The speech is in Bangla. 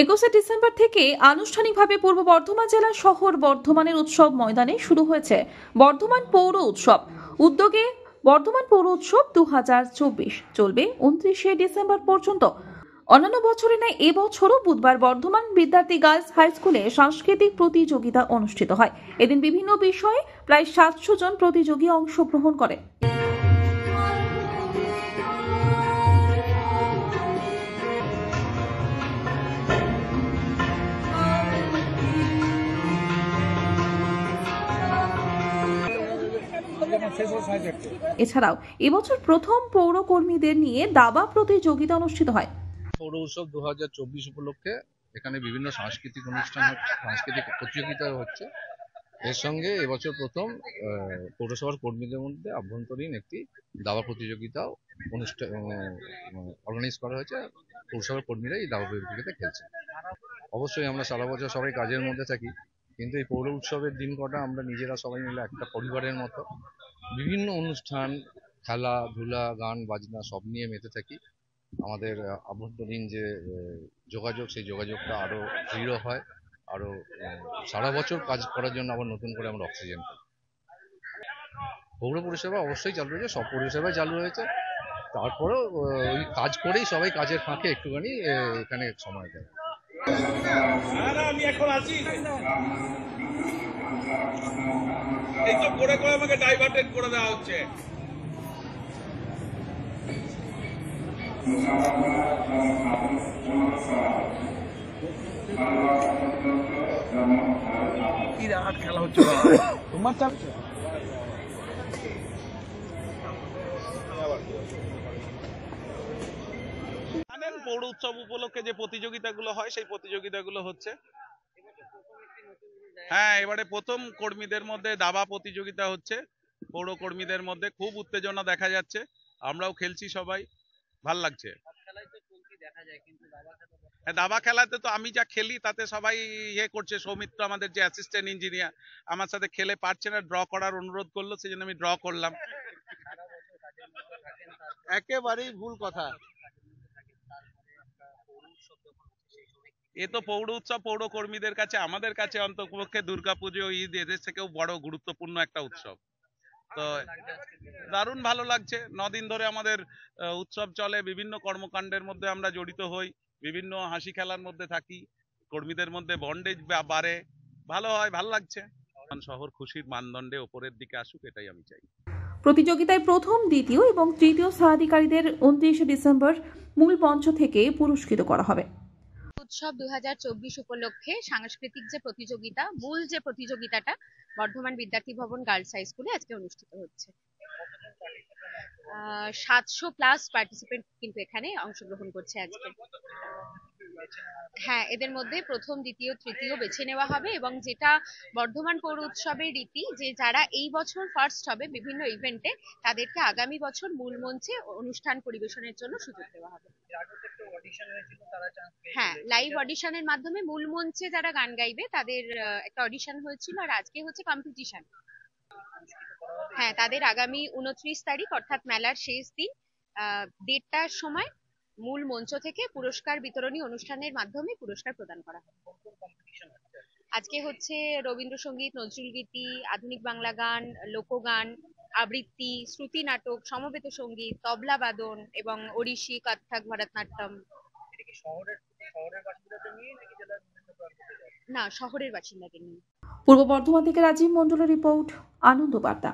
21 ডিসেম্বর থেকে আনুষ্ঠানিকভাবে পূর্ব বর্ধমান জেলার শহর বর্ধমানের উৎসব ময়দানে শুরু হয়েছে বর্ধমান পৌর উৎসব। উদ্যোগে বর্ধমান পৌর উৎসব 2024 চলবে 29 ডিসেম্বর পর্যন্ত। অন্যান্য বছরের ন্যায় এবছরও বুধবার বর্ধমান বিদ্যার্থী গার্লস হাই স্কুলে সাংস্কৃতিক প্রতিযোগিতা অনুষ্ঠিত হয়। এদিন বিভিন্ন বিষয়ে প্রায় 700 জন প্রতিযোগী অংশগ্রহণ করে। এছাড়াও এবছর প্রথম পৌর কর্মীদের নিয়ে দাবা প্রতিযোগিতা অনুষ্ঠিত হয়। পৌর উৎসব 2024 উপলক্ষে এখানে বিভিন্ন সাংস্কৃতিক অনুষ্ঠান, সাংস্কৃতিক প্রতিযোগিতা হচ্ছে। এর সঙ্গে এবছর প্রথম পৌরসভার কর্মীদের মধ্যে আভ্যন্তরীণ একটি দাবা প্রতিযোগিতাও অনুষ্ঠান অর্গানাইজ করা হয়েছে। পৌরসভার কর্মীরা এই দাবা প্রতিযোগিতা খেলছে। অবশ্যই আমরা সারা বছর সবাই কাজের মধ্যে থাকি, কিন্তু এই পৌর উৎসবের দিন কটা আমরা নিজেরা সবাই মিলে একটা পরিবারের মতো বিভিন্ন অনুষ্ঠান, খেলাধুলা, গান বাজনা সব নিয়ে মেতে থাকি। আমাদের আভ্যন্তরীণ যে যোগাযোগ, সেই যোগাযোগটা আরো দৃঢ় হয়, আরো সারা বছর কাজ করার জন্য আবার নতুন করে আমরা অক্সিজেন পাই। পৌর পরিষেবা অবশ্যই চালু রয়েছে, সব পরিষেবাই চালু রয়েছে। তারপরেও ওই কাজ করেই সবাই কাজের ফাঁকে একটুখানি এখানে সময় দেয়। আমি এখন আছি, এইসব করে করে আমাকে ডাইভার্টেড করে দেওয়া হচ্ছে। খেলা হচ্ছে তোমার চাপছে। পৌর উৎসব উপলক্ষে যে প্রতিযোগিতাগুলো হয়, সেই প্রতিযোগিতাগুলো হচ্ছে। হ্যাঁ, এবারে প্রথম কর্মীদের মধ্যে দাবা প্রতিযোগিতা হচ্ছে। পৌর কর্মীদের মধ্যে খুব উত্তেজনা দেখা যাচ্ছে, আমরাও খেলছি, সবাই ভাল লাগছে। দাবা খেলাতে তো আমি যা খেলি তাতে সবাই করছে। সৌমিত্র আমাদের যে অ্যাসিস্ট্যান্ট ইঞ্জিনিয়ার আমার সাথে খেলে পারছে না, ড্র করার অনুরোধ করলো, সেই জন্য আমি ড্র করলাম। একেবারেই ভুল কথা। এ তো পৌর উৎসব পৌর কর্মীদের কাছে, আমাদের কাছে অন্ততপক্ষে দুর্গাপুজো, ঈদ, এদের থেকেও বড় গুরুত্বপূর্ণ একটা উৎসব। তো দারুণ ভালো লাগছে। 9 দিন ধরে আমাদের উৎসব চলে, বিভিন্ন কর্মকাণ্ডের মধ্যে আমরা জড়িত হই, বিভিন্ন হাসি খেলার মধ্যে থাকি, কর্মীদের মধ্যে বন্ডেজ বাড়ে, ভালো হয়, ভালো লাগছে। শহর খুশির মানদণ্ডে ওপরের দিকে আসুক, এটাই আমি চাই। প্রতিযোগিতায় প্রথম, দ্বিতীয় এবং তৃতীয় স্থানাধিকারীদের 29 ডিসেম্বর মূল মঞ্চ থেকে পুরস্কৃত করা হবে। উৎসব 2024 উপলক্ষে সাংস্কৃতিক যে প্রতিযোগিতা, মূল যে প্রতিযোগিতাটা বর্ধমান বিদ্যার্থী ভবন গার্লস হাই স্কুলে আজকে অনুষ্ঠিত হচ্ছে। 700+ পার্টিসিপেন্ট কিন্তু এখানে অংশগ্রহণ করছে আজকে। হ্যাঁ, এদের মধ্যে প্রথম, দ্বিতীয়, তৃতীয় বেছে নেওয়া হবে, এবং যেটা বর্ধমান পৌর উৎসবের রীতি, যে যারা এই বছর ফার্স্ট হবে বিভিন্ন ইভেন্টে, তাদেরকে আগামী বছর মূল মঞ্চে অনুষ্ঠান পরিবেশনের জন্য সুযোগ দেওয়া হবে। হ্যাঁ, লাইভ অডিশনের মাধ্যমে মূল মঞ্চে যারা গান গাইবে তাদের একটা অডিশন হয়েছিল, আর আজকে হচ্ছে কম্পিটিশন। হ্যাঁ, তাদের আগামী 29 তারিখ অর্থাৎ মেলার শেষ দিন 1:30টার সময় মূল মঞ্চ থেকে পুরস্কার বিতরণী অনুষ্ঠানের মাধ্যমে পুরস্কার প্রদান করা হবে। আজকে হচ্ছে রবীন্দ্রসঙ্গীত, নজরুল গীতি, আধুনিক বাংলা গান, লোকগান, আবৃত্তি, শ্রুতি নাটক, সমবেত সঙ্গীত, তবলা বাদন এবং ওড়িশি, কত্থক, ভরতনাট্যম। না, শহরের বাসিন্দাদের নিয়ে। পূর্ব বর্ধমান থেকে রাজীব মণ্ডলের রিপোর্ট, আনন্দ বার্তা।